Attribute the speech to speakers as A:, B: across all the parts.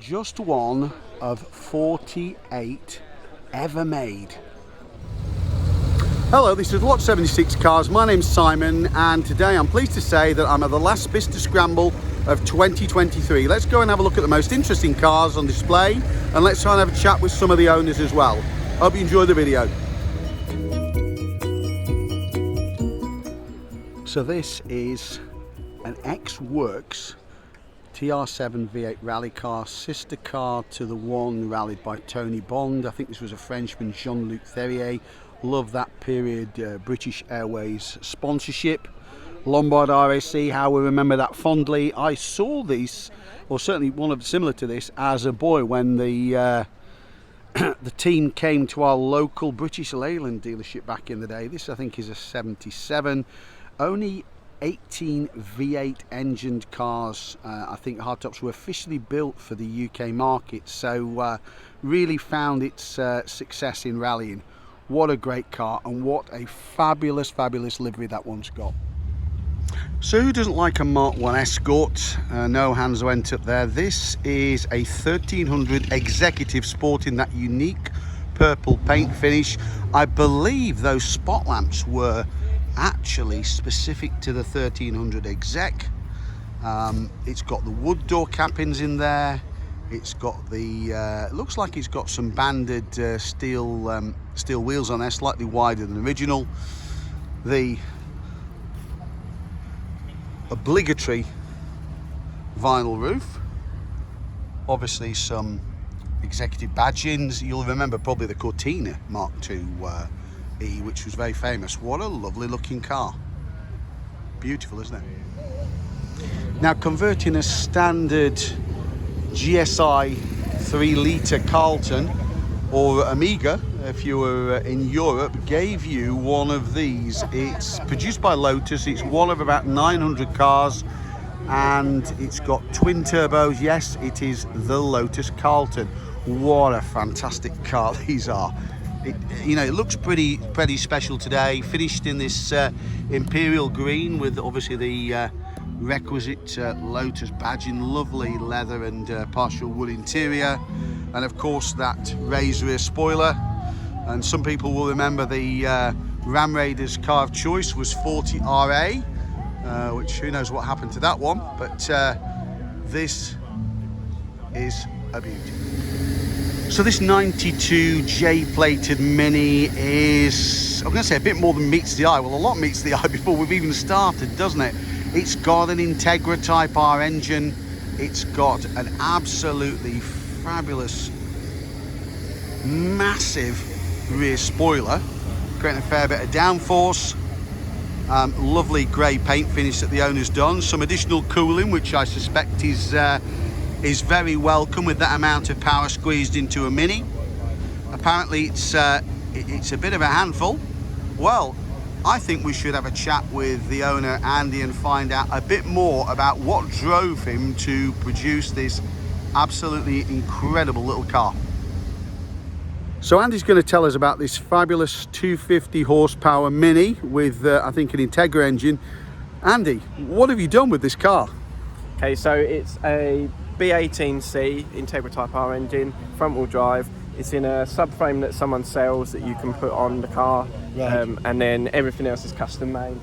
A: Just one of 48 ever made. Hello, this is Lot 76 Cars. My name's Simon, and today I'm pleased to say that I'm at the last Bicester Scramble of 2023. Let's go and have a look at the most interesting cars on display, and let's try and have a chat with some of the owners as well. Hope you enjoy the video. So this is an ex-works TR7 V8 rally car, sister car to the one rallied by Tony Bond. I think this was a Frenchman, Jean-Luc Therier. Love that period British Airways sponsorship. Lombard RAC, how we remember that fondly. I saw this, or certainly one of similar to this, as a boy when the the team came to our local British Leyland dealership back in the day. This I think is a 77. Only 18 V8 engined cars, I think hardtops, were officially built for the UK market, so really found its success in rallying. What a great car, and what a fabulous livery that one's got. So who doesn't like a Mark 1 Escort? No hands went up there. This is a 1300 Executive sporting that unique purple paint finish. I believe those spot lamps were actually specific to the 1300 Exec. It's got the wood door cappings in there. It's got the looks like it's got some banded steel wheels on there, slightly wider than original. The obligatory vinyl roof, obviously some executive badgings. You'll remember probably the Cortina Mark II E, which was very famous. What a lovely looking car. Beautiful, isn't it? Now, converting a standard GSI 3-litre Carlton or Amiga, if you were in Europe, gave you one of these. It's produced by Lotus. It's one of about 900 cars, and it's got twin turbos. Yes, it is the Lotus Carlton. What a fantastic car these are. It looks pretty special today. Finished in this imperial green with obviously the requisite Lotus badging, lovely leather and partial wood interior, and of course that raised rear spoiler. And some people will remember the Ram Raiders car of choice was 40 RA, which who knows what happened to that one, but this is a beauty. So this 92 J-plated Mini is, I'm going to say, a bit more than meets the eye. Well, a lot meets the eye before we've even started, doesn't it? It's got an Integra Type R engine. It's got an absolutely fabulous, massive rear spoiler, creating a fair bit of downforce. Lovely grey paint finish that the owner's done. Some additional cooling, which I suspect is very welcome with that amount of power squeezed into a Mini. Apparently it's a bit of a handful. Well, I think we should have a chat with the owner, Andy, and find out a bit more about what drove him to produce this absolutely incredible little car. So Andy's going to tell us about this fabulous 250 horsepower Mini with I think an Integra engine. Andy, what have you done with this car?
B: Okay, so it's a B18C Integra Type R engine, front wheel drive. It's in a subframe that someone sells that you can put on the car, right. And then everything else is custom made.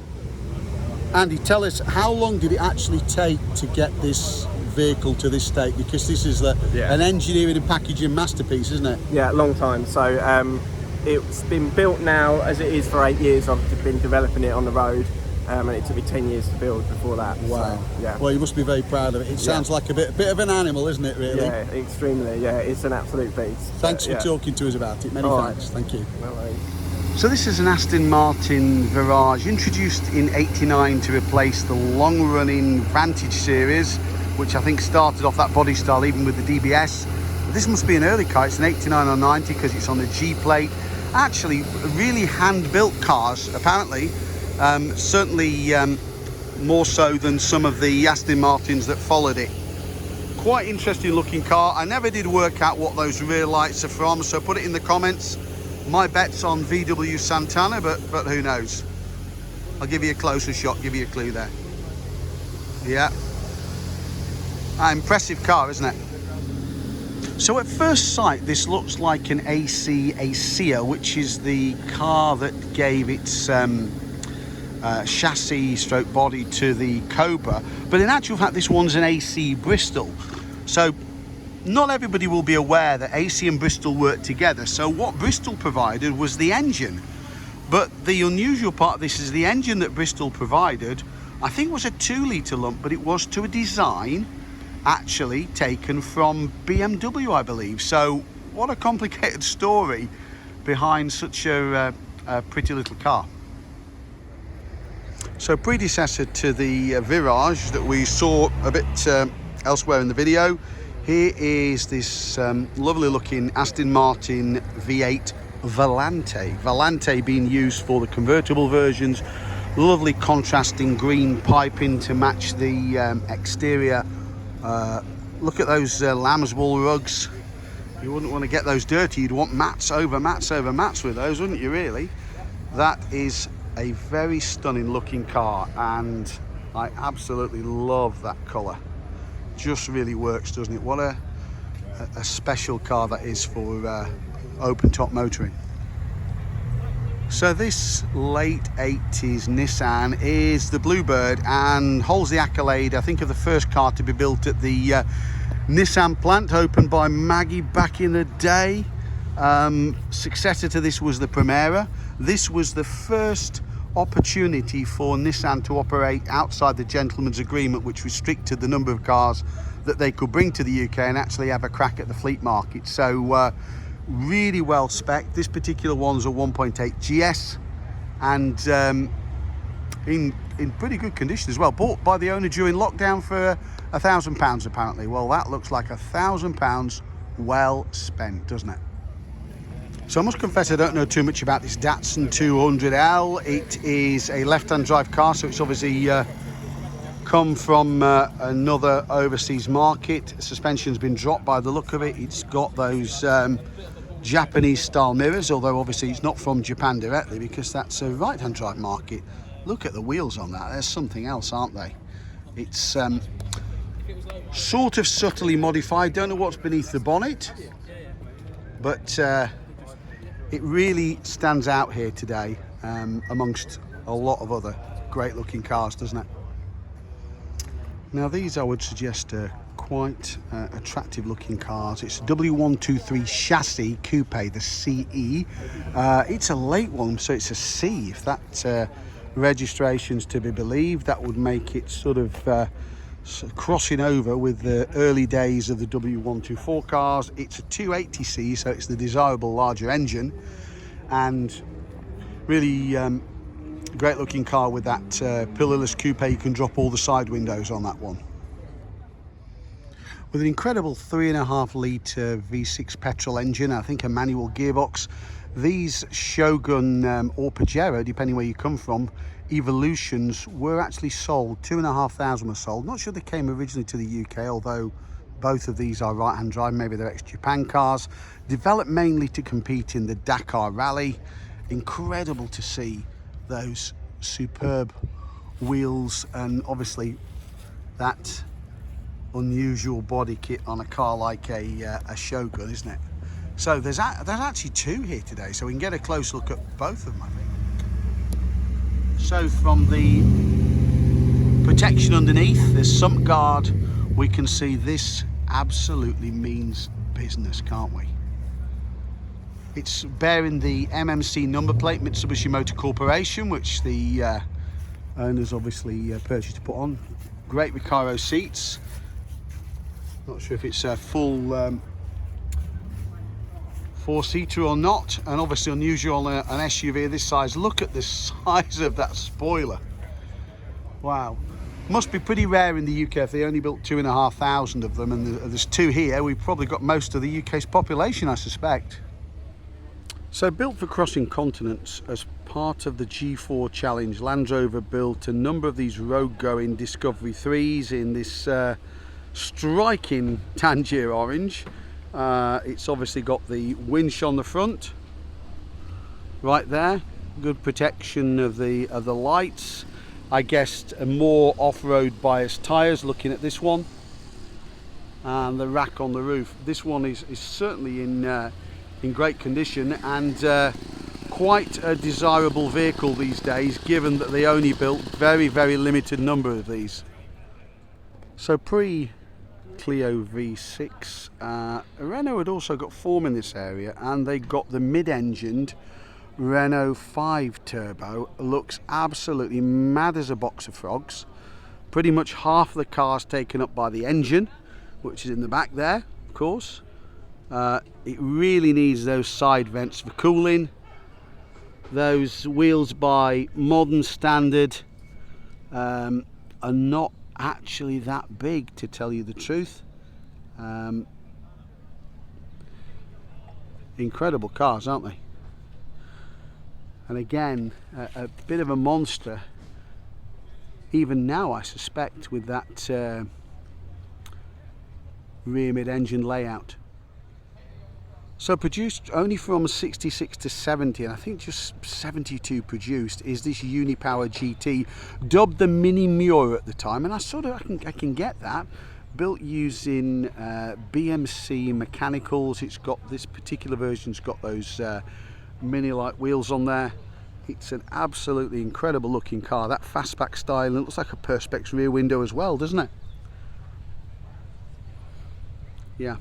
A: Andy, tell us, how long did it actually take to get this vehicle to this state? Because this is an engineering and packaging masterpiece, isn't it? Yeah,
B: a long time. So it's been built now as it is for 8 years. I've been developing it on the road. And it took me 10 years to build before that.
A: Wow.
B: So, yeah.
A: Well, you must be very proud of it. It sounds like a bit of an animal, isn't it, really?
B: Yeah, extremely. Yeah, it's an absolute beast.
A: Thanks for talking to us about it. Many thanks. Right. Thank you.
B: No worries.
A: So this is an Aston Martin Virage, introduced in '89 to replace the long-running Vantage series, which I think started off that body style even with the DBS. But this must be an early car. It's an 89 or 90 because it's on the G plate. Actually, really hand-built cars, apparently. Certainly more so than some of the Aston Martins that followed it. Quite interesting looking car. I never did work out what those rear lights are from, so put it in the comments. My bet's on VW Santana, but who knows. I'll give you a closer shot, give you a clue there. Yeah. Impressive car, isn't it? So at first sight, this looks like an AC Acea, which is the car that gave its chassis stroke body to the Cobra, but in actual fact this one's an AC Bristol. So not everybody will be aware that AC and Bristol work together. So what Bristol provided was the engine, but the unusual part of this is the engine that Bristol provided, I think, was a 2-litre lump, but it was to a design actually taken from BMW, I believe. So what a complicated story behind such a pretty little car. So predecessor to the Virage that we saw a bit elsewhere in the video, here is this lovely looking Aston Martin V8 Volante. Volante being used for the convertible versions. Lovely contrasting green piping to match the exterior. Look at those lamb's wool rugs. You wouldn't want to get those dirty. You'd want mats over mats over mats with those, wouldn't you, really? That is a very stunning looking car, and I absolutely love that colour. Just really works, doesn't it? What a special car that is for open top motoring. So this late 80s Nissan is the Bluebird and holds the accolade, I think, of the first car to be built at the Nissan plant, opened by Maggie back in the day. Successor to this was the Primera. This was the first opportunity for Nissan to operate outside the gentleman's agreement, which restricted the number of cars that they could bring to the UK and actually have a crack at the fleet market. So really well spec'd. This particular one's a 1.8 GS and in pretty good condition as well. Bought by the owner during lockdown for £1,000 apparently. Well, that looks like £1,000 well spent, doesn't it? So I must confess I don't know too much about this Datsun 200L. It is a left-hand drive car, so it's obviously come from another overseas market. Suspension's been dropped by the look of it. It's got those Japanese style mirrors, although obviously it's not from Japan directly because that's a right-hand drive market. Look at the wheels on that. There's something else, aren't they? It's sort of subtly modified. Don't know what's beneath the bonnet, but it really stands out here today amongst a lot of other great looking cars, doesn't it? Now these, I would suggest, are quite attractive looking cars. It's a W123 chassis coupe, the CE. It's a late one, so it's a C. If that registration's to be believed, that would make it sort of crossing over with the early days of the W124 cars. It's a 280C, so it's the desirable larger engine, and really great looking car with that pillarless coupe. You can drop all the side windows on that one. With an incredible 3.5 litre V6 petrol engine, I think a manual gearbox. These Shogun or Pajero, depending where you come from, Evolutions were actually sold. 2,500 were sold. Not sure they came originally to the UK, although both of these are right-hand drive. Maybe they're ex-Japan cars. Developed mainly to compete in the Dakar Rally. Incredible to see those superb wheels, and obviously that unusual body kit on a car like a Shogun, isn't it? So there's actually two here today, so we can get a close look at both of them, I think. So from the protection underneath, the sump guard, we can see this absolutely means business, can't we? It's bearing the MMC number plate, Mitsubishi Motor Corporation, which the owners obviously purchased to put on. Great Recaro seats. Not sure if it's a full four-seater or not, and obviously unusual on an SUV of this size. Look at the size of that spoiler. Wow. Must be pretty rare in the UK if they only built 2,500 of them, and there's two here. We've probably got most of the UK's population, I suspect. So built for crossing continents as part of the G4 Challenge, Land Rover built a number of these road-going Discovery 3s in this striking Tangier orange. It's obviously got the winch on the front right there, good protection of the lights. I guessed a more off-road biased tyres looking at this one. and the rack on the roof. This one is certainly in great condition, and quite a desirable vehicle these days, given that they only built very limited number of these. So pre-Clio V6, Renault had also got form in this area, and they got the mid-engined Renault 5 Turbo. Looks absolutely mad as a box of frogs. Pretty much half the car's taken up by the engine, which is in the back there, of course. It really needs those side vents for cooling. Those wheels, by modern standard, are not actually that big, to tell you the truth. Incredible cars, aren't they? And again, a bit of a monster even now, I suspect, with that rear mid-engine layout. So produced only from 66 to 70, and I think just 72 produced, is this Unipower GT, dubbed the Mini Mura at the time, and I can get that. Built using BMC mechanicals. It's got, this particular version's got those mini-like wheels on there. It's an absolutely incredible looking car. That fastback style, and it looks like a Perspex rear window as well, doesn't it? Yeah.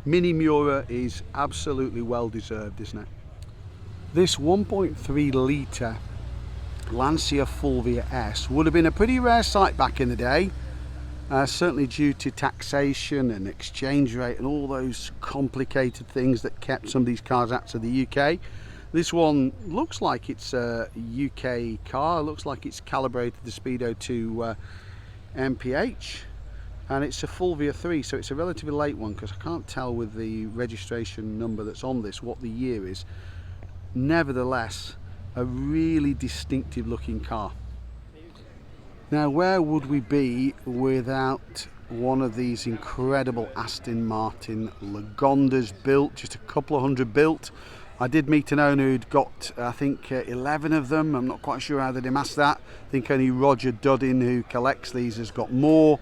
A: Mini Mura is absolutely well deserved, isn't it? This 1.3 litre Lancia Fulvia S would have been a pretty rare sight back in the day, certainly due to taxation and exchange rate and all those complicated things that kept some of these cars out to the UK. This one looks like it's a UK car, looks like it's calibrated the speedo to MPH. And it's a Fulvia 3, so it's a relatively late one, because I can't tell with the registration number that's on this what the year is. Nevertheless, a really distinctive looking car. Now, where would we be without one of these incredible Aston Martin Lagondas built, just a couple of hundred built. I did meet an owner who'd got, I think, 11 of them. I'm not quite sure how they'd amassed that. I think only Roger Duddin, who collects these, has got more.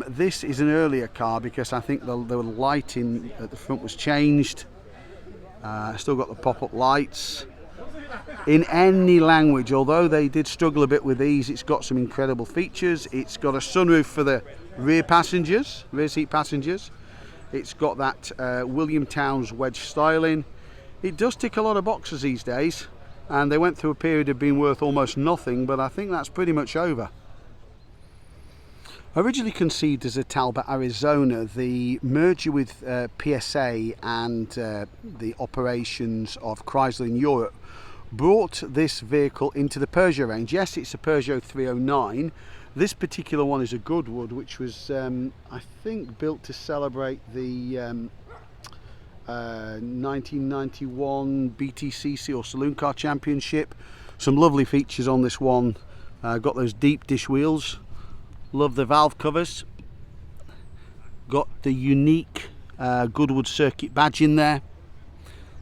A: This is an earlier car, because I think the lighting at the front was changed. Still got the pop-up lights. In any language, although they did struggle a bit with these, it's got some incredible features. It's got a sunroof for the rear passengers, rear seat passengers. It's got that William Townes wedge styling. It does tick a lot of boxes these days, and they went through a period of being worth almost nothing, but I think that's pretty much over. Originally conceived as a Talbot, Arizona, the merger with PSA and the operations of Chrysler in Europe brought this vehicle into the Peugeot range. Yes, it's a Peugeot 309. This particular one is a Goodwood, which was, I think, built to celebrate the 1991 BTCC or Saloon Car Championship. Some lovely features on this one. Got those deep dish wheels. Love the valve covers. Got the unique Goodwood circuit badge in there.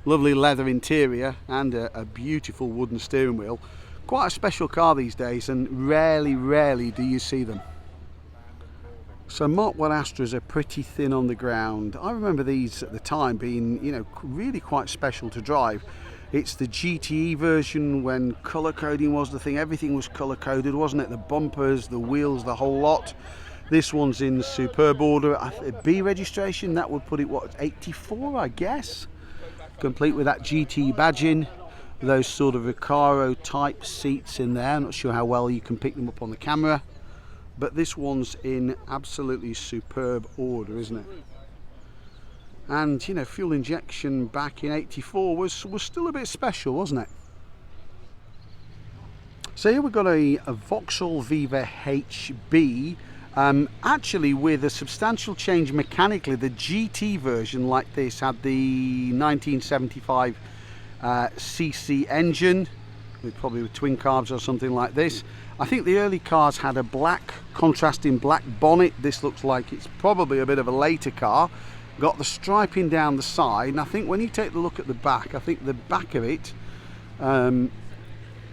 A: Lovely leather interior and a beautiful wooden steering wheel. Quite a special car these days, and rarely do you see them. So Mark 1 Astras are pretty thin on the ground. I remember these at the time being, you know, really quite special to drive. It's the GTE version when colour coding was the thing. Everything was colour coded, wasn't it? The bumpers, the wheels, the whole lot. This one's in superb order. B registration, that would put it, what, 84, I guess? Complete with that GTE badging. Those sort of Recaro type seats in there. I'm not sure how well you can pick them up on the camera. But this one's in absolutely superb order, isn't it? And, you know, fuel injection back in 84 was still a bit special, wasn't it? So here we've got a Vauxhall Viva HB, actually with a substantial change mechanically. The GT version, like this, had the 1975 cc engine, with probably with twin carbs or something like this. I think the early cars had a black, contrasting black bonnet. This looks like it's probably a bit of a later car. Got the striping down the side, and I think when you take the look at the back, I think the back of it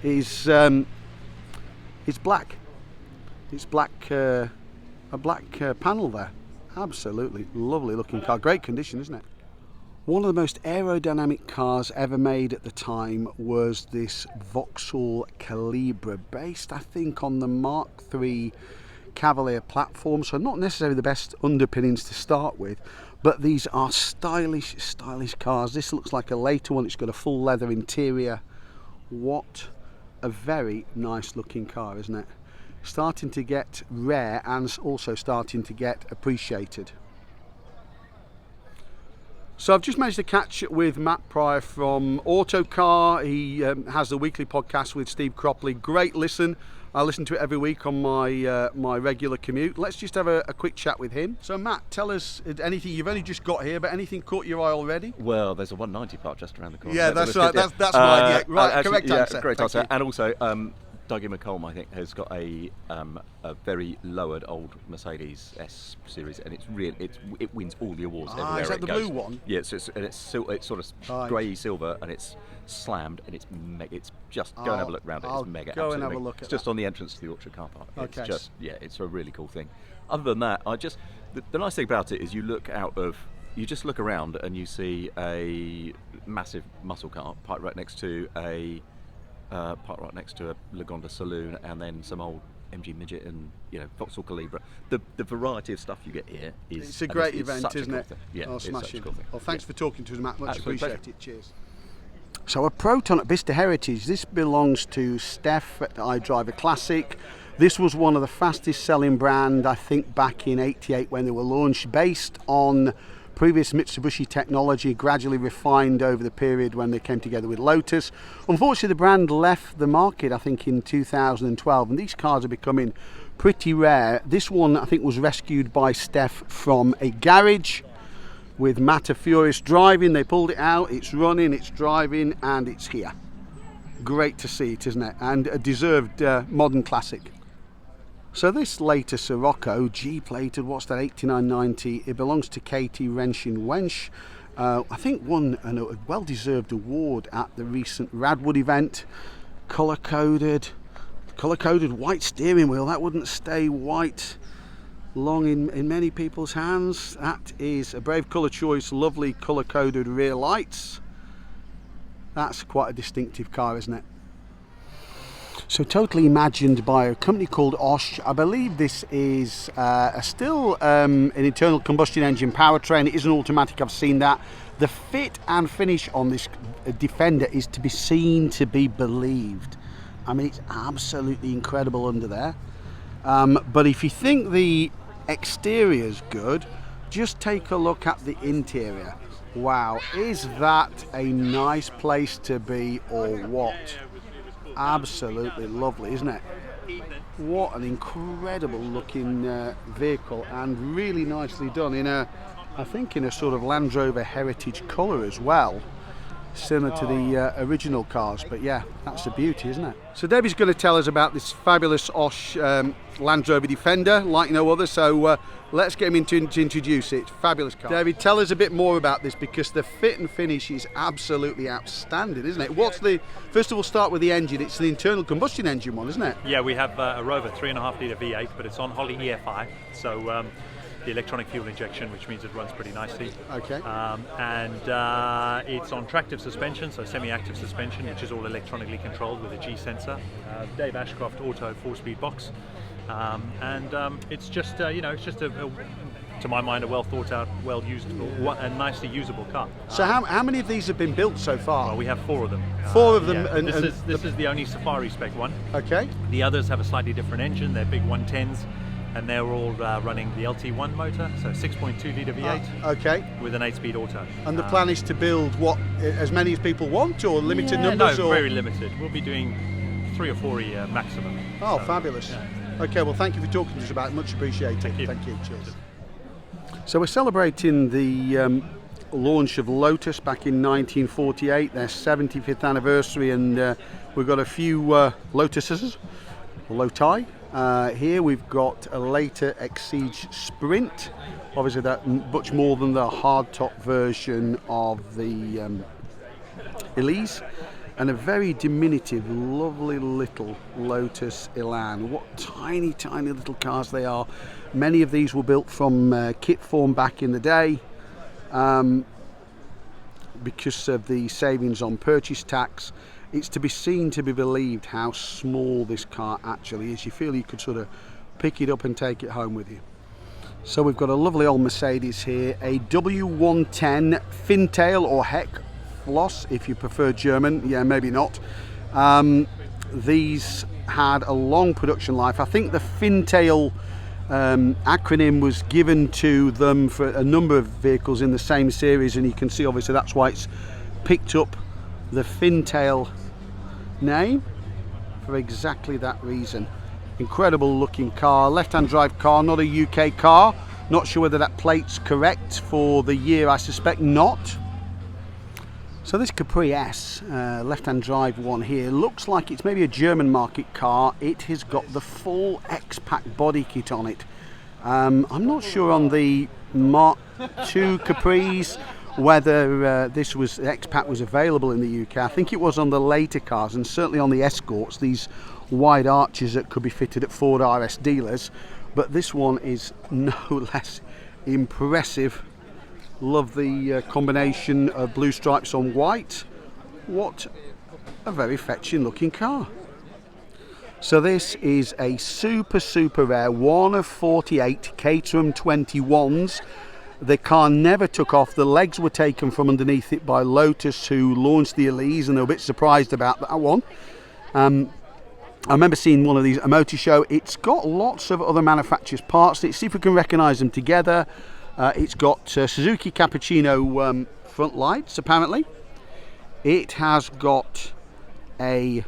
A: is black. It's black, a black panel there. Absolutely lovely looking car. Great condition, isn't it? One of the most aerodynamic cars ever made at the time was this Vauxhall Calibra, based I think on the Mark III Cavalier platform, so not necessarily the best underpinnings to start with, but these are stylish cars. This looks like a later one. It's got a full leather interior. What a very nice looking car, isn't it? Starting to get rare and also starting to get appreciated. So I've just managed to catch with Matt Pryor from Autocar. He has the weekly podcast with Steve Cropley. Great listen. I listen to it every week on my my regular commute. Let's just have a quick chat with him. So Matt, tell us anything. You've only just got here, but anything caught your eye already?
C: Well, there's a 190 park just around the corner.
A: Yeah, that's right. That's right. Yeah, right.
C: Actually,
A: correct answer.
C: Great
A: Thank
C: answer.
A: you.
C: And also, Dougie McColm, I think, has got a very lowered old Mercedes S series, and it wins all the awards everywhere
A: is that
C: it
A: the
C: goes.
A: blue one?
C: Yeah, it's sort of grey silver, and it's slammed, and it's just go and have a look around it.
A: I'll
C: It's mega.
A: go and have a
C: absolutely.
A: look at
C: It's just
A: that.
C: on the entrance to the Orchard car park.
A: Okay.
C: It's just it's a really cool thing. Other than that, the nice thing about it is you just look around and you see a massive muscle car parked right next to a Lagonda saloon, and then some old MG Midget and Vauxhall Calibra. The variety of stuff you get here is
A: It's a great event,
C: such a
A: isn't
C: cool
A: it?
C: thing. Yeah,
A: Oh,
C: it's such a
A: smashing.
C: cool thing.
A: Well, thanks for talking to us, Matt. Much
C: Absolute
A: appreciated. Cheers. So a Proton at Bicester Heritage. This belongs to Steph at iDriver Classic. This was one of the fastest selling brand, I think, back in '88 when they were launched, based on previous Mitsubishi technology, gradually refined over the period when they came together with Lotus. Unfortunately, the brand left the market, I think, in 2012, and these cars are becoming pretty rare. This one, I think, was rescued by Steph from a garage with Matt Furious driving. They pulled it out, it's running, it's driving, and it's here. Great to see it, isn't it? And a deserved modern classic. So this later Sirocco, G-plated, what's that, 8990, it belongs to Katie Renshin Wench. I think won a well-deserved award at the recent Radwood event. Colour-coded white steering wheel, that wouldn't stay white long in many people's hands. That is a brave colour choice, lovely colour-coded rear lights. That's quite a distinctive car, isn't it? So totally imagined by a company called Osh. I believe this is still an internal combustion engine powertrain. It is an automatic, I've seen that. The fit and finish on this Defender is to be seen to be believed. I mean, it's absolutely incredible under there. But if you think the exterior's good, just take a look at the interior. Wow, is that a nice place to be or what? Absolutely lovely, isn't it? What an incredible looking vehicle, and really nicely done in I think in a sort of Land Rover Heritage colour as well, similar to the original cars. But yeah, that's the beauty, isn't it? So Debbie's going to tell us about this fabulous Osh Land Rover Defender like no other, so let's get him in to introduce it. Fabulous car. Debbie, tell us a bit more about this, because the fit and finish is absolutely outstanding, isn't it? First of all, start with the engine. It's an internal combustion engine one, isn't it?
D: Yeah, we have a Rover 3.5 litre V8, but it's on Holly EFI, so the electronic fuel injection, which means it runs pretty nicely.
A: Okay.
D: And it's on tractive suspension, so semi-active suspension, which is all electronically controlled with a G sensor. Dave Ashcroft Auto 4-speed box. It's just, it's just to my mind, a well thought out, well used, and nicely usable car.
A: So how many of these have been built so far?
D: Well, we have 4 of them.
A: 4 of them.
D: Yeah.
A: And
D: this is the only Safari spec one.
A: Okay.
D: The others have a slightly different engine. They're big 110s. And they're all running the LT1 motor, so 6.2 litre V8
A: okay.
D: with an 8-speed auto.
A: And the plan is to build as many as people want, or limited numbers?
D: No,
A: or?
D: very limited. We'll be doing 3 or 4 a year maximum.
A: Oh,
D: so,
A: fabulous.
D: Yeah.
A: Okay, well, thank you for talking to us about it. Much appreciated.
D: Thank you.
A: Cheers. So we're celebrating the launch of Lotus back in 1948, their 75th anniversary, and we've got a few Lotuses, Loti. Here we've got a later Exige Sprint, obviously that much more than the hardtop version of the Elise. and a very diminutive, lovely little Lotus Elan. What tiny, tiny little cars they are. Many of these were built from kit form back in the day because of the savings on purchase tax. It's to be seen, to be believed how small this car actually is. You feel you could sort of pick it up and take it home with you. So we've got a lovely old Mercedes here, a W110 Fintail, or Heck Floss if you prefer German, yeah, maybe not. These had a long production life. I think the Fintail acronym was given to them for a number of vehicles in the same series, and you can see obviously that's why it's picked up the Fintail name, for exactly that reason. Incredible looking car, left-hand drive car, not a UK car. Not sure whether that plate's correct for the year, I suspect not. So this Capri S, left-hand drive one here, looks like it's maybe a German market car. It has got the full X-Pack body kit on it. I'm not sure on the Mark II Capris whether this was X-Pack was available in the UK. I think it was on the later cars, and certainly on the Escorts, these wide arches that could be fitted at Ford RS dealers. But this one is no less impressive. Love the combination of blue stripes on white. What a very fetching looking car. So this is a super rare, one of 48 Caterham 21s. The car never took off. The legs were taken from underneath it by Lotus, who launched the Elise, and they were a bit surprised about that one. I remember seeing one of these at a motor show. It's got lots of other manufacturers' parts. Let's see if we can recognise them together. It's got Suzuki Cappuccino front lights, apparently. It has got a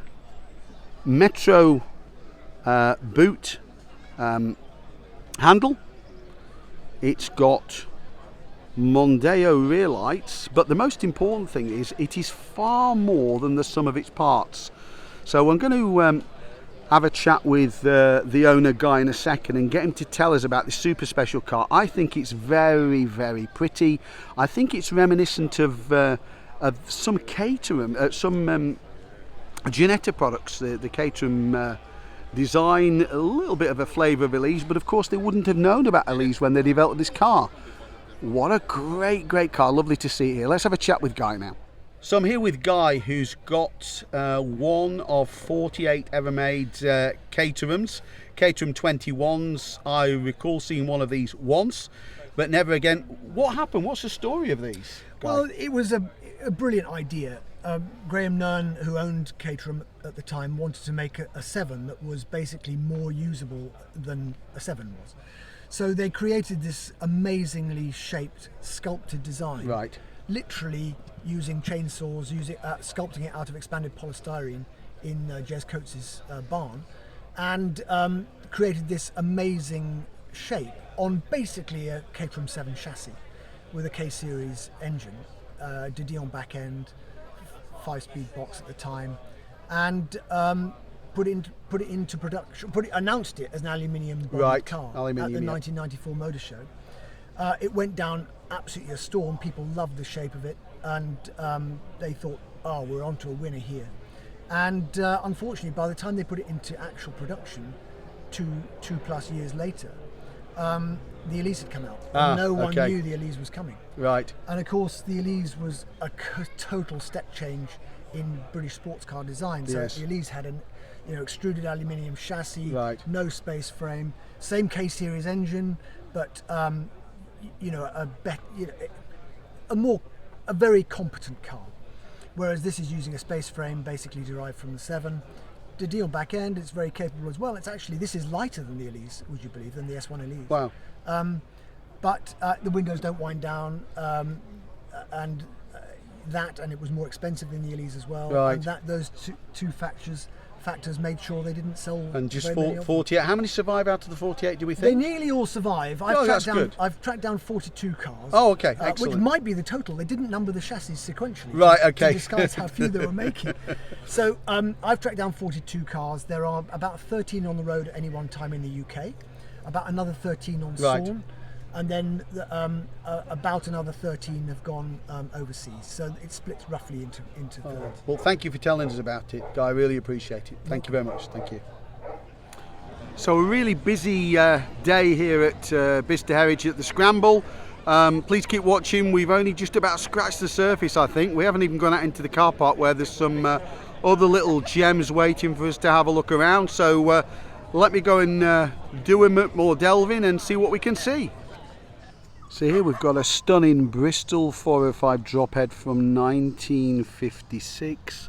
A: Metro boot handle. It's got Mondeo rear lights, but the most important thing is it is far more than the sum of its parts. So I'm going to have a chat with the owner guy in a second and get him to tell us about this super special car. I think it's very pretty. I think it's reminiscent of some Caterham, some Ginetta products, the Caterham design, a little bit of a flavour of Elise, but of course they wouldn't have known about Elise when they developed this car. What a great car, lovely to see here. Let's have a chat with Guy now. So I'm here with Guy, who's got one of 48 ever made Caterhams, Caterham 21s. I recall seeing one of these once, but never again. What happened? What's the story of these, Guy?
E: Well, it was a brilliant idea. Graham Nunn, who owned Caterham at the time, wanted to make a 7 that was basically more usable than a 7 was. So they created this amazingly shaped, sculpted design.
A: Right.
E: Literally using chainsaws, sculpting it out of expanded polystyrene in Jez Coates' barn, and created this amazing shape on basically a Caterham 7 chassis with a K-series engine, de Dion back end, 5-speed box at the time, and put it into production. Announced it as an aluminium car at the 1994 Motor Show. It went down absolutely a storm. People loved the shape of it, and they thought, oh, we're onto a winner here. And unfortunately, by the time they put it into actual production, two plus years later, the Elise had come out. And no one knew the Elise was coming.
A: Right.
E: And of course, the Elise was a total step change in British sports car design. So
A: Yes.
E: the Elise had an extruded aluminium chassis,
A: Right.
E: no space frame, same K-series engine, but a very competent car. Whereas this is using a space frame basically derived from the 7. The deal back end, it's very capable as well. This is lighter than the Elise, would you believe, than the S1 Elise.
A: Wow.
E: But the windows don't wind down, and it was more expensive than the Elise as well.
A: Right.
E: And those two factors made sure they didn't sell.
A: And just
E: very many of them.
A: 48. How many survive out of the 48, do we
E: They
A: think?
E: nearly all survive.
A: that's good.
E: I've tracked down 42 cars.
A: Oh, okay,
E: Which
A: excellent.
E: might be the total. They didn't number the chassis sequentially.
A: Right, okay.
E: To disguise how few they were making. So I've tracked down 42 cars. There are about 13 on the road at any one time in the UK. About another 13 on
A: Right.
E: Sawn. and then about another 13 have gone overseas. So it splits roughly into thirds.
A: Well, thank you for telling us about it, Guy. I really appreciate it. Thank you very much. Thank you. So a really busy day here at Bicester Heritage at the Scramble. Please keep watching. We've only just about scratched the surface, I think. We haven't even gone out into the car park where there's some other little gems waiting for us to have a look around. So let me go and do a bit more delving and see what we can see. So here we've got a stunning Bristol 405 drophead from 1956.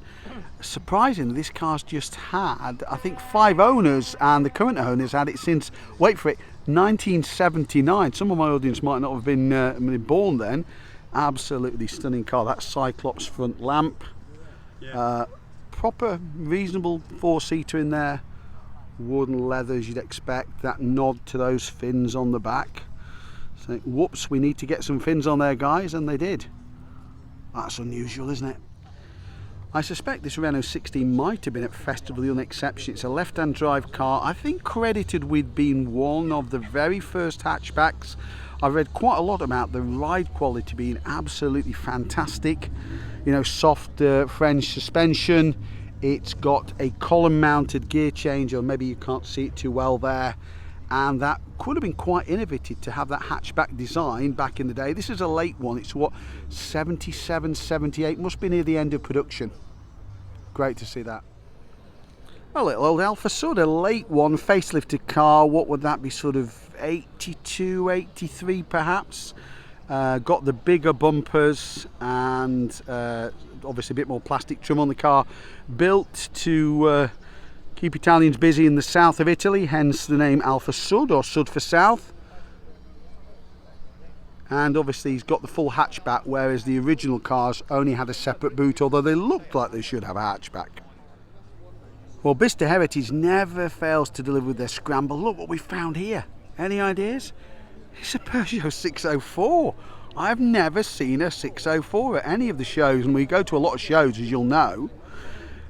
A: Surprisingly, this car's just had, I think, 5 owners, and the current owner's had it since, wait for it, 1979. Some of my audience might not have been born then. Absolutely stunning car. That Cyclops front lamp. Yeah. Proper, reasonable 4-seater in there. Wooden leather as you'd expect. That nod to those fins on the back. So, whoops, we need to get some fins on there, guys, and they did. That's unusual, isn't it? I suspect this Renault 16 might have been at Festival the Unexception. It's a left-hand drive car, I think credited with being one of the very first hatchbacks. I've read quite a lot about the ride quality being absolutely fantastic. You know, soft French suspension. It's got a column-mounted gear change, or maybe you can't see it too well there. And that could have been quite innovative to have that hatchback design back in the day. This is a late one. It's what, 77, 78, must be near the end of production. Great to see that. A little old Alfa Sud, a late one, facelifted car. What would that be, sort of 82, 83 perhaps? Got the bigger bumpers and obviously a bit more plastic trim on the car. Built to keep Italians busy in the south of Italy, hence the name Alfa Sud, or Sud for South. And obviously he's got the full hatchback, whereas the original cars only had a separate boot, although they looked like they should have a hatchback. Well, Bicester Heritage never fails to deliver with their Scramble. Look what we found here. Any ideas? It's a Peugeot 604. I've never seen a 604 at any of the shows, and we go to a lot of shows, as you'll know.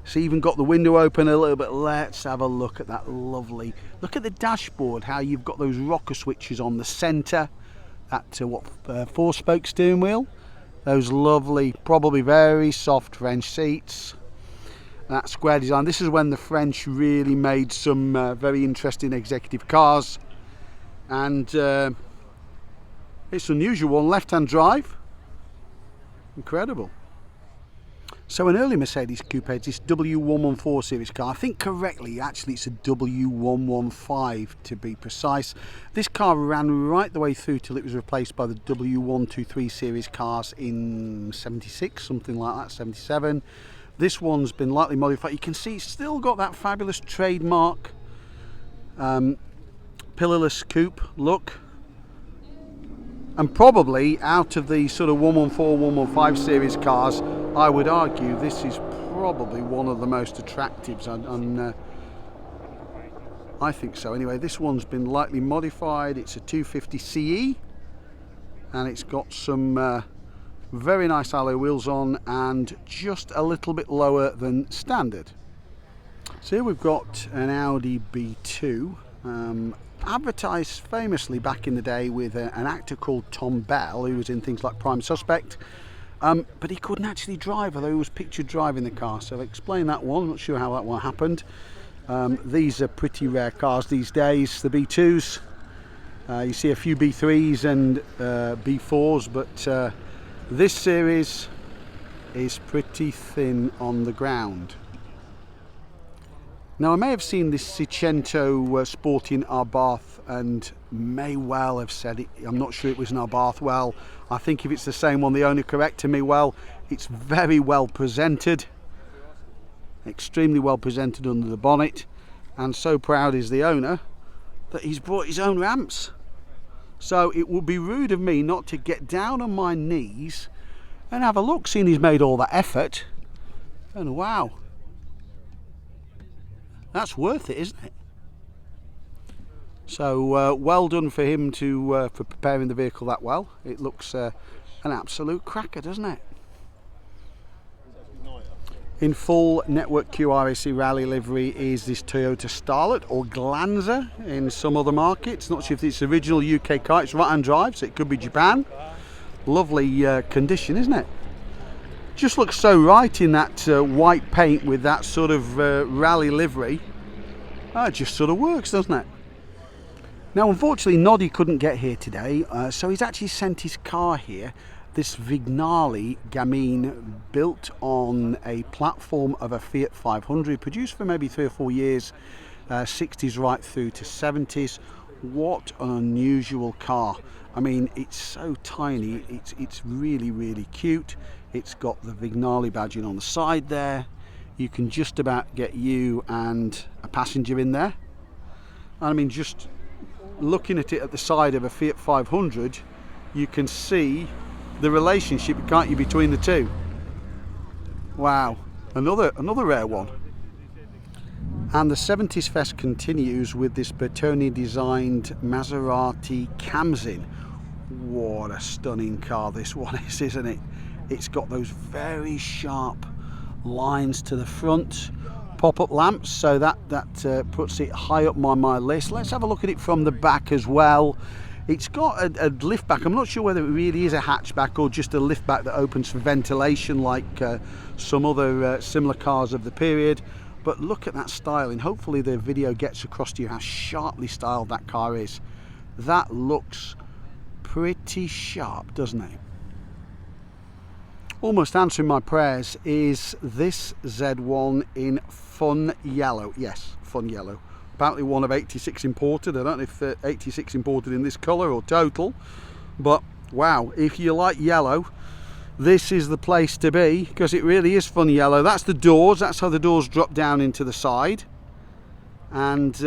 A: It's even got the window open a little bit. Let's have a look at that lovely. Look at the dashboard, how you've got those rocker switches on the centre. That 4-spoke steering wheel. Those lovely, probably very soft French seats. That square design. This is when the French really made some very interesting executive cars. And it's an unusual one, left-hand drive. Incredible. So an early Mercedes coupe, this W114 series car, I think correctly, actually it's a W115 to be precise. This car ran right the way through till it was replaced by the W123 series cars in 76, something like that, 77. This one's been lightly modified. You can see it's still got that fabulous trademark pillarless coupe look. And probably out of the sort of 114, 115 series cars, I would argue this is probably one of the most attractives. I think so. Anyway, this one's been lightly modified. It's a 250 CE, and it's got some very nice alloy wheels on, and just a little bit lower than standard. So here we've got an Audi B2. Advertised famously back in the day with an actor called Tom Bell, who was in things like Prime Suspect, but he couldn't actually drive, although he was pictured driving the car. So I'll explain that one. I'm not sure how that one happened. These are pretty rare cars these days, the B2s. You see a few B3s and B4s, but this series is pretty thin on the ground. Now, I may have seen this Seicento sporting Abarth and may well have said it. I'm not sure it was an Abarth. Well, I think if it's the same one, the owner corrected me. Well, it's very well presented, extremely well presented under the bonnet, and so proud is the owner that he's brought his own ramps. So it would be rude of me not to get down on my knees and have a look, seeing he's made all that effort. And wow. That's worth it, isn't it? So well done for him for preparing the vehicle that well. It looks an absolute cracker, doesn't it? In full network QRSC rally livery is this Toyota Starlet, or Glanza in some other markets. Not sure if it's the original UK car. It's right-hand drive, so it could be Japan. Lovely condition, isn't it? Just looks so right in that white paint with that sort of rally livery. It just sort of works, doesn't it? Now, unfortunately, Noddy couldn't get here today, so he's actually sent his car here. This Vignale Gamine, built on a platform of a Fiat 500, produced for maybe 3 or 4 years, 60s right through to 70s. What an unusual car. I mean, it's so tiny, it's really, really cute. It's got the Vignale badging on the side there. You can just about get you and a passenger in there. I mean, just looking at it at the side of a Fiat 500, you can see the relationship, can't you, between the two? Wow, another rare one. And the 70s fest continues with this Bertoni designed Maserati Camzin. What a stunning car this one is, isn't it? It's got those very sharp lines to the front, pop-up lamps, so that puts it high up on my list. Let's have a look at it from the back as well. It's got a liftback. I'm not sure whether it really is a hatchback or just a liftback that opens for ventilation like some other similar cars of the period. But look at that styling. Hopefully the video gets across to you how sharply styled that car is. That looks pretty sharp, doesn't it? Almost answering my prayers is this Z1 in fun yellow. Yes, fun yellow. Apparently one of 86 imported. I don't know if 86 imported in this colour or total, but wow, if you like yellow, this is the place to be, because it really is fun yellow. That's the doors. That's how the doors drop down into the side. And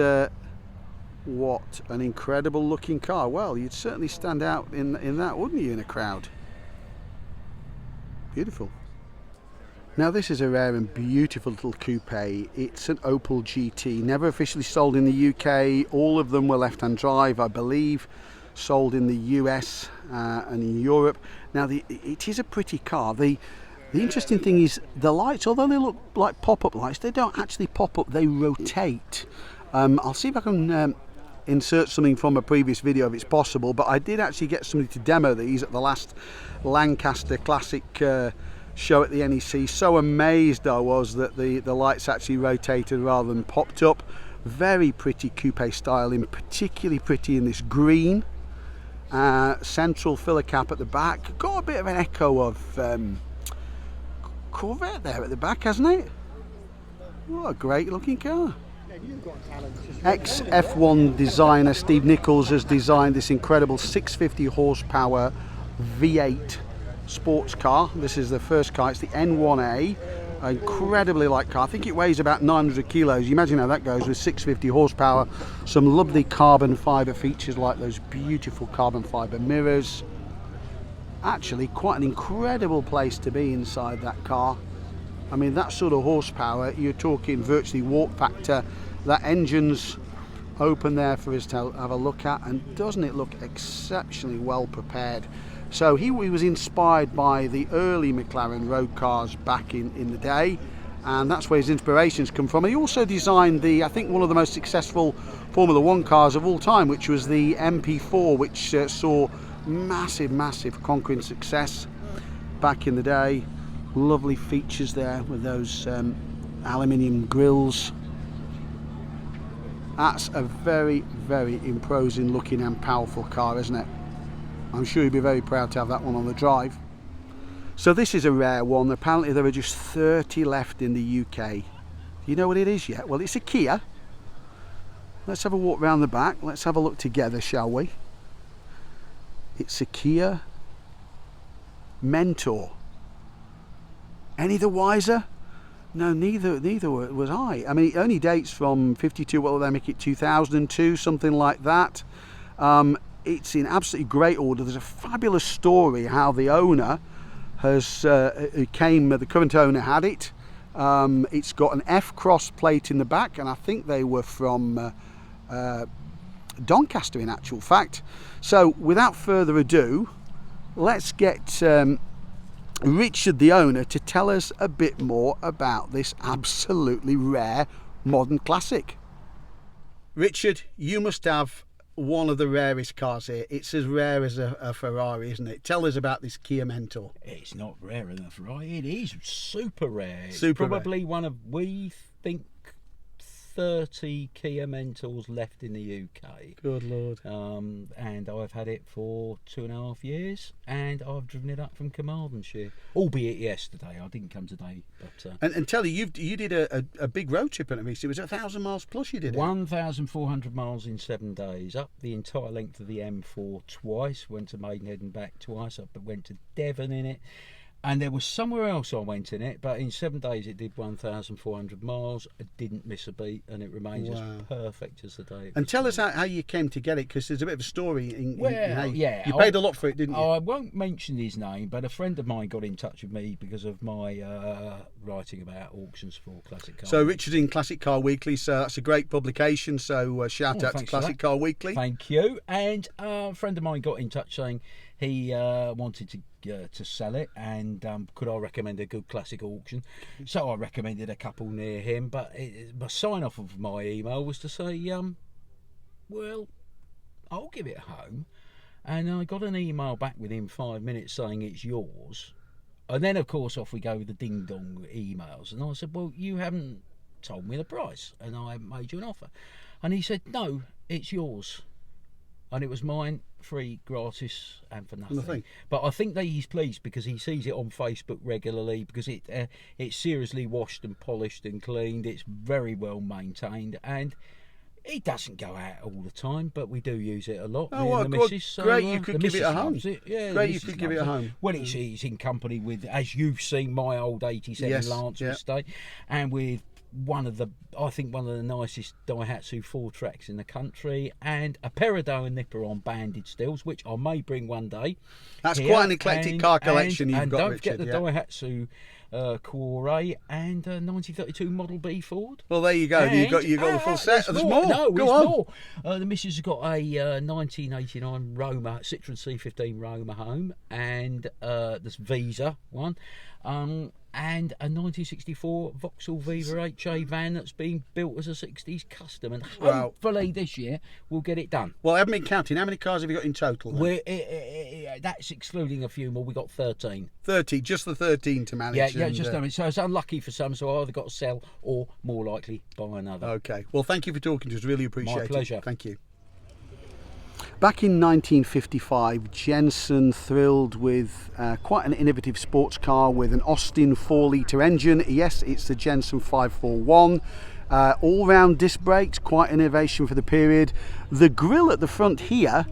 A: what an incredible looking car. Well, you'd certainly stand out in that, wouldn't you, in a crowd? Beautiful. Now, this is a rare and beautiful little coupe. It's an Opel GT, never officially sold in the UK. All of them were left-hand drive, I believe, sold in the US and in Europe. Now, it is a pretty car. The interesting thing is the lights, although they look like pop-up lights, they don't actually pop up, they rotate. I'll see if I can insert something from a previous video if it's possible, but I did actually get somebody to demo these at the last Lancaster Classic show at the NEC. So amazed I was that the lights actually rotated rather than popped up. Very pretty coupe styling, particularly pretty in this green. Central filler cap at the back. Got a bit of an echo of Corvette there at the back, hasn't it? What a great looking car. Ex-F1 designer Steve Nichols has designed this incredible 650 horsepower V8 sports car. This is the first car. It's the N1A, incredibly light car. I think it weighs about 900 kilos. You imagine how that goes with 650 horsepower. Some lovely carbon fibre features like those beautiful carbon fibre mirrors. Actually quite an incredible place to be inside that car. I mean, that sort of horsepower, you're talking virtually warp factor. That engine's open there for us to have a look at, and doesn't it look exceptionally well prepared? So he was inspired by the early McLaren road cars back in the day, and that's where his inspirations come from. And he also designed I think one of the most successful Formula One cars of all time, which was the MP4, which saw massive conquering success back in the day. Lovely features there with those aluminium grills. That's a very imposing looking and powerful car, isn't it? I'm sure you'd be very proud to have that one on the drive. So this is a rare one. Apparently there are just 30 left in the UK. Do you know what it is yet? Well, it's a Kia. Let's have a walk around the back. Let's have a look together, shall we? It's a Kia Mentor. Any the wiser? No, neither was I. I mean, it only dates from 52, what will they make it, 2002, something like that. It's in absolutely great order. There's a fabulous story how the owner has, the current owner had it. It's got an F-Cross plate in the back, and I think they were from Doncaster in actual fact. So without further ado, let's get Richard, the owner, to tell us a bit more about this absolutely rare modern classic. Richard, you must have one of the rarest cars here. It's as rare as a Ferrari, isn't it? Tell us about this Kia Mentor.
F: It's not rarer than a Ferrari. It is super rare. It's
A: Super
F: probably one of, we think, 30 Kia Mentors left in the UK.
A: Good Lord.
F: And I've had it for 2.5 years, and I've driven it up from Carmarthenshire, albeit yesterday. I didn't come today, but
A: And tell you did a big road trip in it recently. Was it 1,000 miles plus you did it?
F: 1,400 miles in 7 days, up the entire length of the M4 twice, went to Maidenhead and back twice, up, but went to Devon in it. And there was somewhere else I went in it, but in 7 days it did 1,400 miles. I didn't miss a beat, and it remains as perfect as the day.
A: And tell us how you came to get it, because there's a bit of a story in how
F: yeah,
A: you paid a lot for it, didn't you?
F: I won't mention his name, but a friend of mine got in touch with me because of my writing about auctions for Classic Car.
A: So Richard's in Classic Car Weekly, so that's a great publication, so shout out to Classic Car Weekly.
F: Thank you. And a friend of mine got in touch saying he wanted to sell it, and could I recommend a good classic auction? So I recommended a couple near him, but the sign off of my email was to say, well, I'll give it a home. And I got an email back within 5 minutes saying it's yours. And then, of course, off we go with the ding-dong emails. And I said, well, you haven't told me the price, and I haven't made you an offer. And he said, no, it's yours. And it was mine, free, gratis, and for nothing. But I think that he's pleased because he sees it on Facebook regularly, because it's seriously washed and polished and cleaned. It's very well maintained, and it doesn't go out all the time, but we do use it a lot.
A: Oh, what
F: missus, so,
A: great! You could give it a home.
F: Yeah,
A: great, you could give it a home.
F: Well, it's in company with, as you've seen, my old '87 Lance estate, and with one of the nicest Daihatsu 4-tracks in the country, and a Peridot and Nipper on banded steels, which I may bring one day.
A: That's quite an eclectic car collection you've got,
F: don't
A: Richard.
F: Forget the Daihatsu Quarry and 1932 Model B Ford.
A: Well, there you go. You got the full set. There's more.
F: No,
A: Go on.
F: more. The missus has got a 1989 Roma, Citroen C15 Roma home, and this Visa one. And a 1964 Vauxhall Viva HA van that's being built as a 60s custom, and hopefully this year we'll get it done.
A: Well, I haven't been counting. How many cars have you got in total?
F: That's excluding a few more. We got 13.
A: 30, just the 13 to manage.
F: Yeah, just I mean, so it's unlucky for some, so I either got to sell or more likely buy another.
A: Okay. Well, thank you for talking to us. Really appreciate it.
F: My pleasure.
A: Thank you. Back in 1955, Jensen thrilled with quite an innovative sports car with an Austin 4-litre engine. Yes, it's the Jensen 541. All-round disc brakes, quite an innovation for the period. The grille at the front here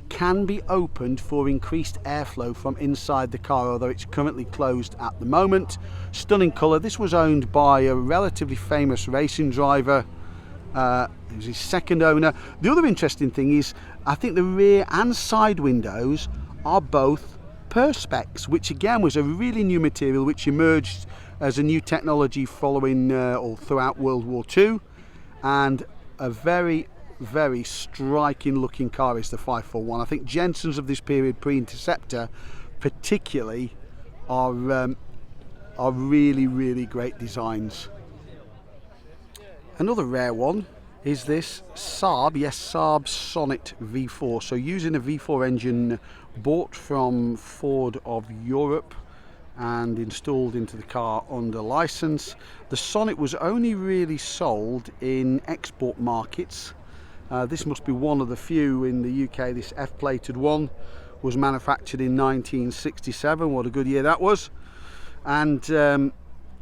A: can be opened for increased airflow from inside the car, although it's currently closed at the moment. Stunning colour. This was owned by a relatively famous racing driver. It was his second owner. The other interesting thing is, I think the rear and side windows are both Perspex, which again was a really new material which emerged as a new technology following or throughout World War II, and a very, very striking looking car is the 541. I think Jensens of this period, pre-Interceptor particularly, are really, really great designs. Another rare one is this Saab, Saab Sonnet V4. So using a V4 engine bought from Ford of Europe and installed into the car under license. The Sonnet was only really sold in export markets. This must be one of the few in the UK. This F-plated one was manufactured in 1967. What a good year that was. And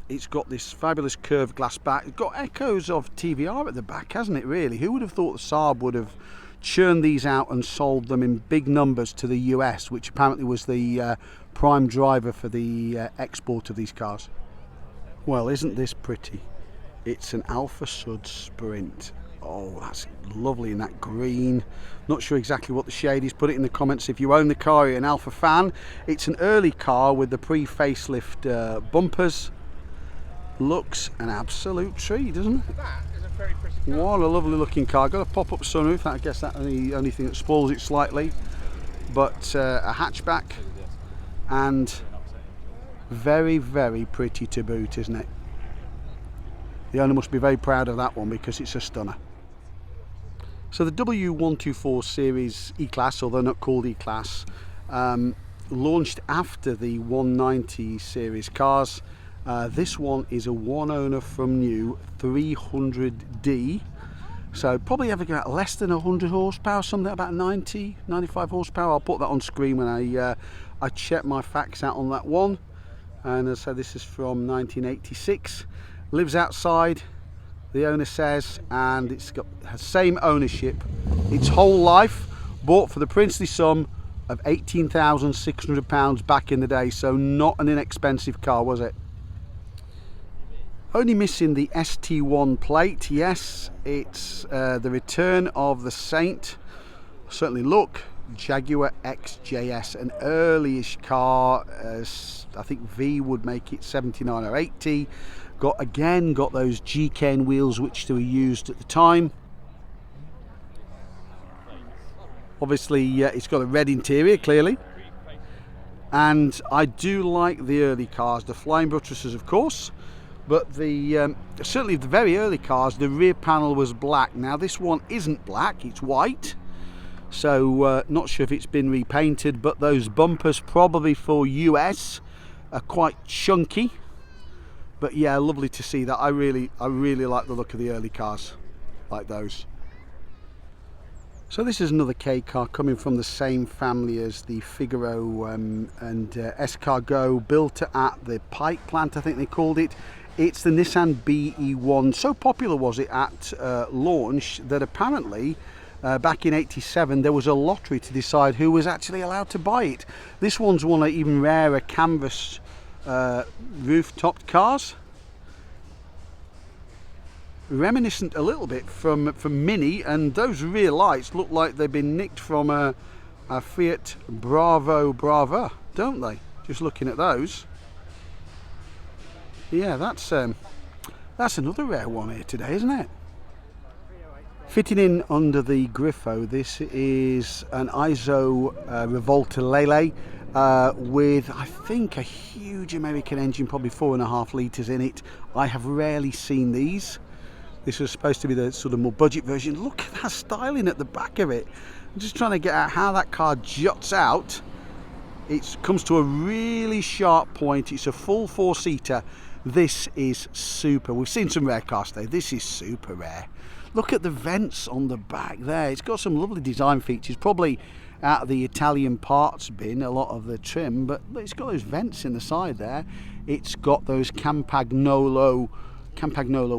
A: it's got this fabulous curved glass back. It's got echoes of TVR at the back, hasn't it, really? Who would have thought the Saab would have churned these out and sold them in big numbers to the US, which apparently was the prime driver for the export of these cars? Well, isn't this pretty? It's an Alfa Sud Sprint. Oh, that's lovely in that green. Not sure exactly what the shade is. Put it in the comments if you own the car, you're an Alfa fan. It's an early car with the pre-facelift bumpers. Looks an absolute treat, doesn't it?
B: That is a very pretty car.
A: What a lovely looking car. Got a pop-up sunroof. I guess that's the only thing that spoils it slightly. But a hatchback, and Very, very pretty to boot, isn't it? The owner must be very proud of that one because it's a stunner. So the W124 series E-Class, although not called E-Class, launched after the 190 series cars. This one is a one owner from new 300D. So probably having about less than 100 horsepower, something about 90, 95 horsepower. I'll put that on screen when I check my facts out on that one. And as I said, this is from 1986. Lives outside, the owner says, and it's got the same ownership its whole life. Bought for the princely sum of £18,600 back in the day. So not an inexpensive car, was it? Only missing the ST1 plate. Yes, it's the return of the Saint. Certainly look. Jaguar XJS, an early-ish car. I think V would make it 79 or 80. Got those GKN wheels which they were used at the time. Obviously, it's got a red interior, clearly. And I do like the early cars, the flying buttresses, of course. But the certainly the very early cars, the rear panel was black. Now this one isn't black; it's white. So not sure if it's been repainted, but those bumpers probably for US are quite chunky. But yeah, lovely to see that. I really like the look of the early cars like those. So this is another K car coming from the same family as the Figaro and Escargot, built at the Pike plant, I think they called it. It's the Nissan BE1. So popular was it at launch that apparently back in '87 there was a lottery to decide who was actually allowed to buy it. This one's one of even rarer canvas roof-topped cars, reminiscent a little bit from Mini, and those rear lights look like they've been nicked from a Fiat Brava, don't they? Just looking at those. Yeah, that's another rare one here today, isn't it? Fitting in under the Griffo, this is an ISO Revolta Lele with, I think, a huge American engine, probably 4.5 litres in it. I have rarely seen these. This was supposed to be the sort of more budget version. Look at that styling at the back of it. I'm just trying to get out how that car juts out. It comes to a really sharp point. It's a full four-seater. This is super. We've seen some rare cars today. This is super rare. Look at the vents on the back there. It's got some lovely design features, probably out of the Italian parts bin, a lot of the trim, but it's got those vents in the side there. It's got those Campagnolo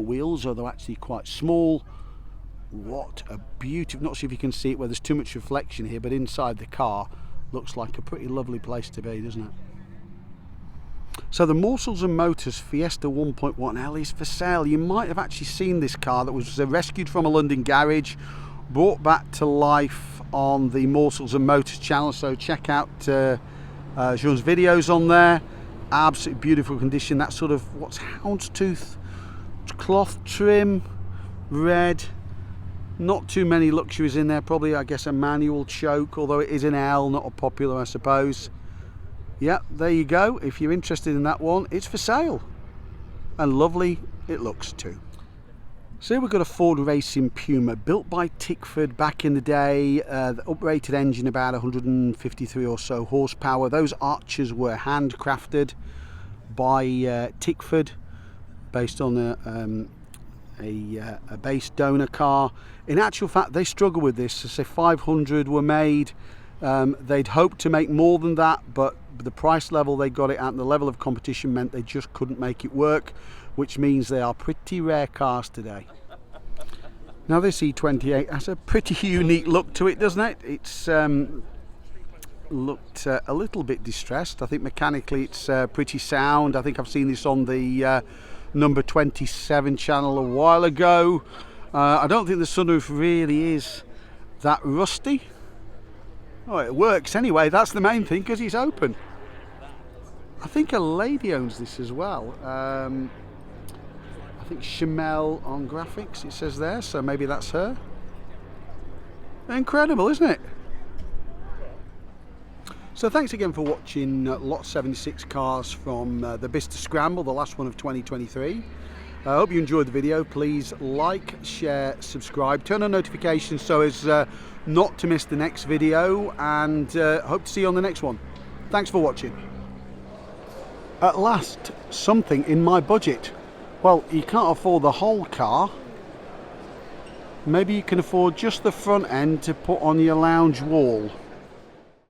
A: wheels, although actually quite small. What a beautiful, not sure if you can see it where there's too much reflection here, but inside the car looks like a pretty lovely place to be, doesn't it? So the Morsels and Motors Fiesta 1.1L is for sale. You might have actually seen this car that was rescued from a London garage, brought back to life on the Morsels and Motors channel, so check out Jean's videos on there. Absolutely beautiful condition. That sort of, what's houndstooth cloth trim, red. Not too many luxuries in there, probably I guess a manual choke, although it is an L, not a popular I suppose. Yeah, there you go. If you're interested in that one, it's for sale. And lovely it looks too. So here we've got a Ford Racing Puma, built by Tickford back in the day. The uprated engine, about 153 or so horsepower. Those arches were handcrafted by Tickford, based on a base donor car. In actual fact, they struggle with this. So say 500 were made. They'd hoped to make more than that, but the price level they got it at and the level of competition meant they just couldn't make it work, which means they are pretty rare cars today. Now this E28 has a pretty unique look to it, doesn't it? It's looked a little bit distressed. I think mechanically it's pretty sound. I think I've seen this on the number 27 channel a while ago. I don't think the sunroof really is that rusty. Oh, it works anyway, that's the main thing, because it's open. I think a lady owns this as well. I think Chamel on graphics it says there, so maybe that's her. Incredible, isn't it? So thanks again for watching Lot 76 cars from the Bicester Scramble, the last one of 2023. I hope you enjoyed the video. Please like, share, subscribe, turn on notifications so as not to miss the next video, and hope to see you on the next one. Thanks for watching. At last, something in my budget. Well, you can't afford the whole car. Maybe you can afford just the front end to put on your lounge wall.